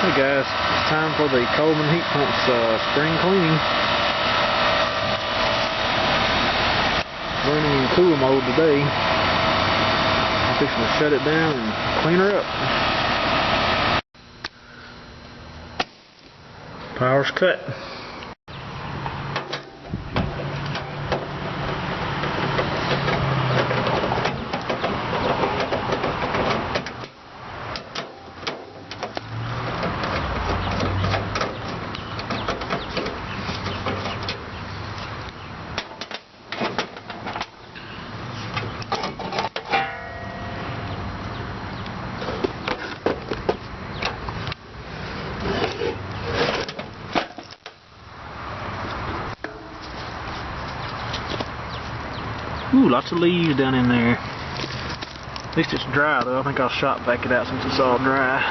Hey guys, it's time for the Coleman Heat Pump's spring cleaning. Running in cool mode today. I'm fixing to shut it down and clean her up. Power's cut. Ooh, lots of leaves down in there. At least it's dry though. I think I'll shop vac it out since it's all dry.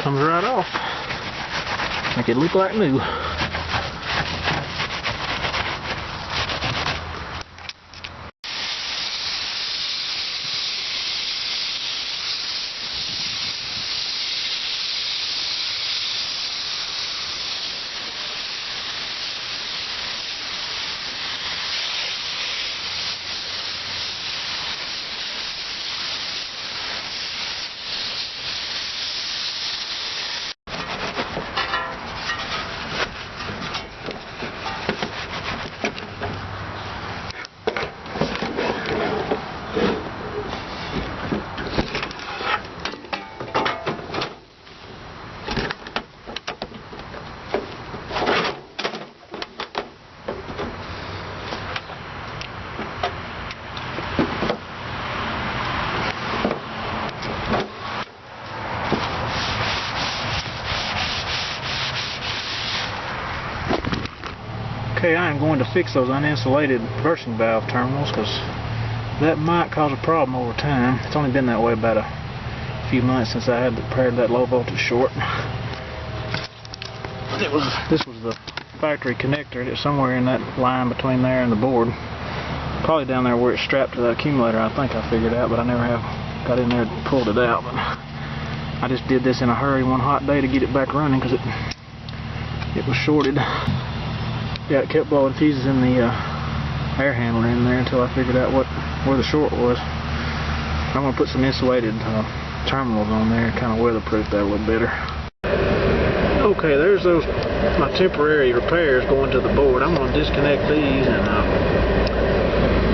Comes right off. Make it look like new. Okay, I am going to fix those uninsulated reversing valve terminals because that might cause a problem over time. It's only been that way about a few months since I had repaired that low voltage short. This was the factory connector. It's somewhere in that line between there and the board. Probably down there where it's strapped to the accumulator, I think I figured out, but I never have got in there and pulled it out. But I just did this in a hurry one hot day to get it back running because it was shorted. Yeah, it kept blowing fuses in the air handler in there until I figured out where the short was. I'm going to put some insulated terminals on there and kind of weatherproof that a little better. Okay, there's my temporary repairs going to the board. I'm going to disconnect these and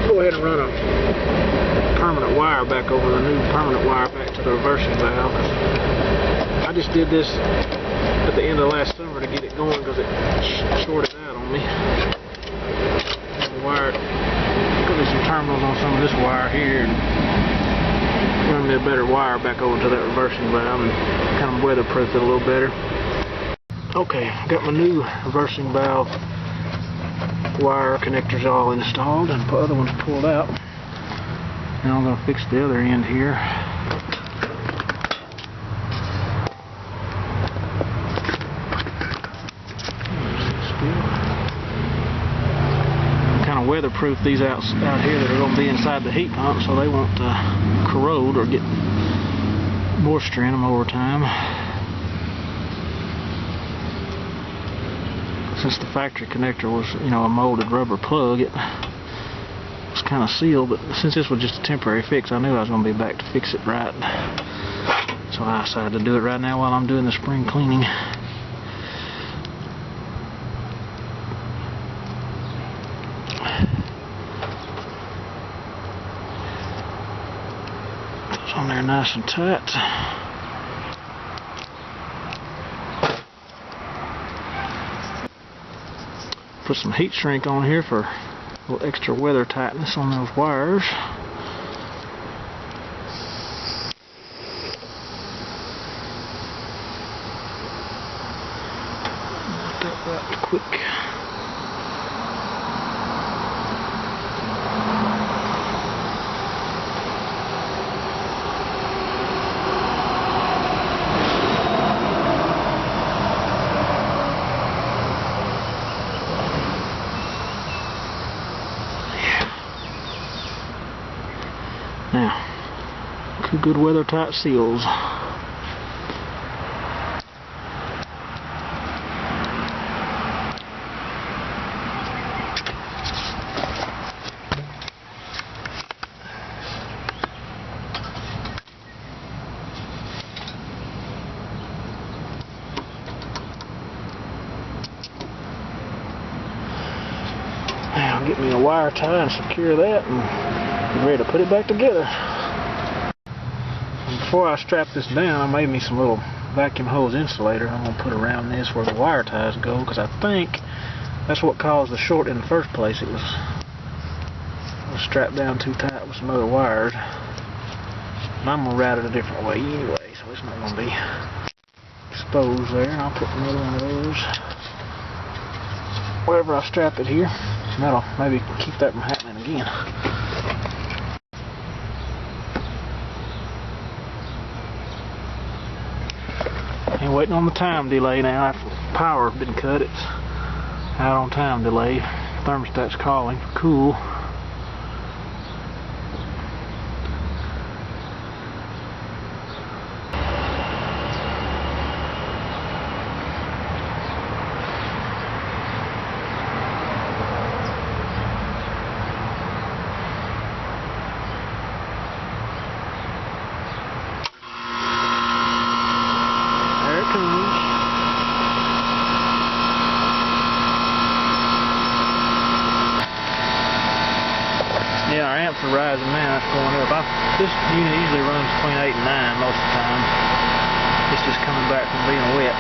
go ahead and run a permanent wire back over the new permanent wire back to the reversing valve. I just did this at the end of last summer to get it going because it shorted out on me. Wired, put me some terminals on some of this wire here and run me a better wire back over to that reversing valve and kind of weatherproof it a little better. Okay, got my new reversing valve wire connectors all installed and the other ones pulled out. Now I'm going to fix the other end here. Kind of weatherproof these out here that are going to be inside the heat pump so they won't corrode or get moisture in them over time. Since the factory connector was, you know, a molded rubber plug, it was kind of sealed, but since this was just a temporary fix, I knew I was going to be back to fix it right. So I decided to do it right now while I'm doing the spring cleaning. It's on there nice and tight. Put some heat shrink on here for a little extra weather tightness on those wires. Let that right quick. Now, 2 good weather tight seals. Now, get me a wire tie and secure that and get ready to put it back together. And before I strap this down, I made me some little vacuum hose insulator I'm going to put around this where the wire ties go, because I think that's what caused the short in the first place. It was strapped down too tight with some other wires. And I'm going to route it a different way anyway, so it's not going to be exposed there. And I'll put another one of those wherever I strap it here. And that'll maybe keep that from happening again. And waiting on the time delay now. After the power's been cut, it's out on time delay. Thermostat's calling for cool. Yeah, our amps are rising now. It's going up. This unit usually runs between 8 and 9 most of the time. It's just coming back from being wet.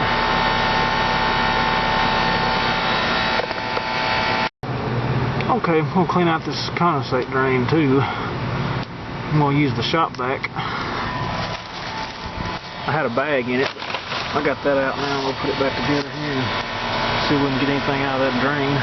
Okay, I'm going to clean out this condensate drain too. I'm going to use the shop vac. I had a bag in it, but I got that out now. We'll put it back together here and see if we can get anything out of that drain.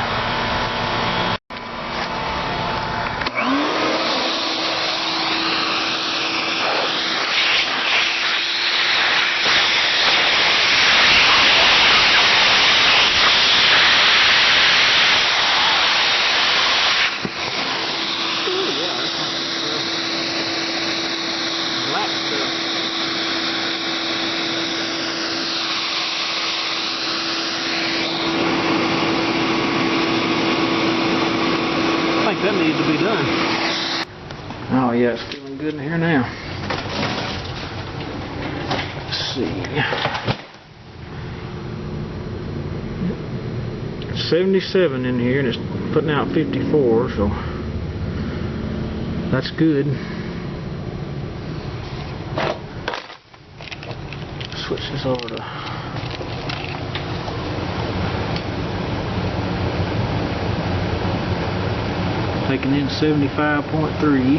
good to be done. Oh yeah, it's feeling good in here now. Let's see. 77 in here, and it's putting out 54, so that's good. Switch this over to taking in 75.3.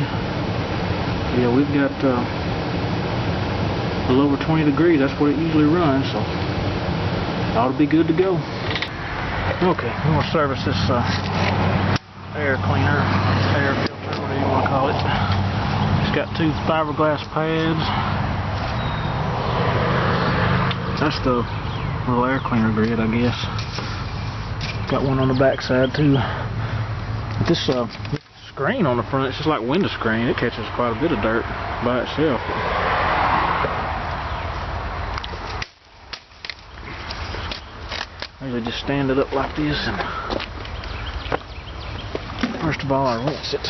Yeah, we've got a little over 20 degrees. That's what it usually runs, so ought to be good to go. Okay, I'm going to service this air cleaner, air filter, whatever you want to call it. It's got 2 fiberglass pads. That's the little air cleaner grid, I guess. Got one on the back side too. This screen on the front, it's just like window screen. It catches quite a bit of dirt by itself. I usually just stand it up like this, and first of all I rinse it.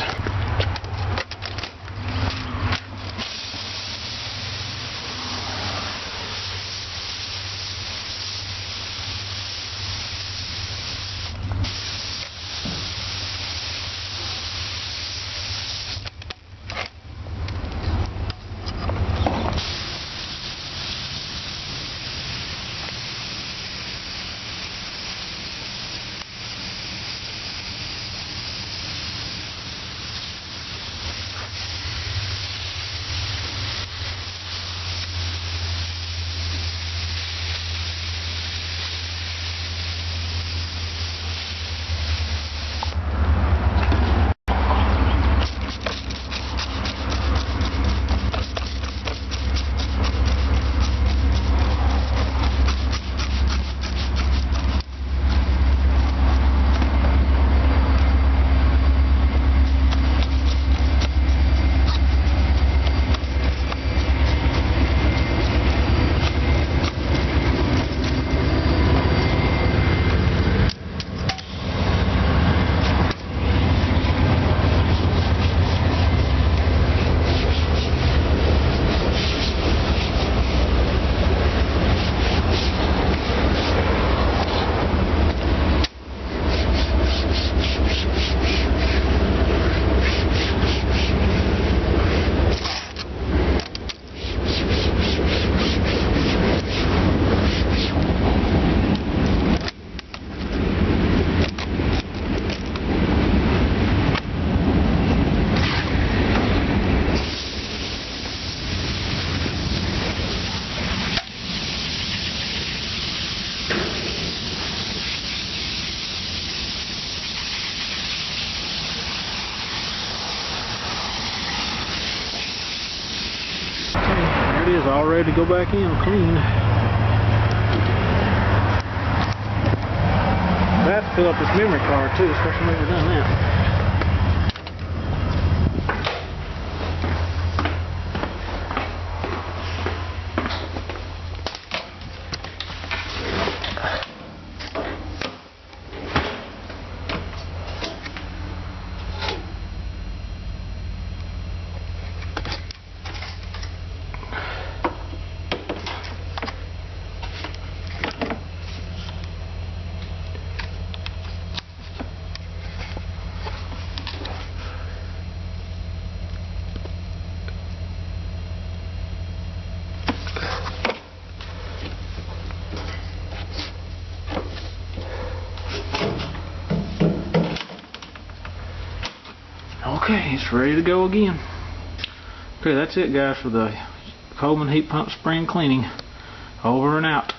It is all ready to go back in clean. I have to fill up this memory card too, especially when we've done that. Okay, it's ready to go again. Okay, that's it guys for the Coleman Heat Pump spring cleaning. Over and out.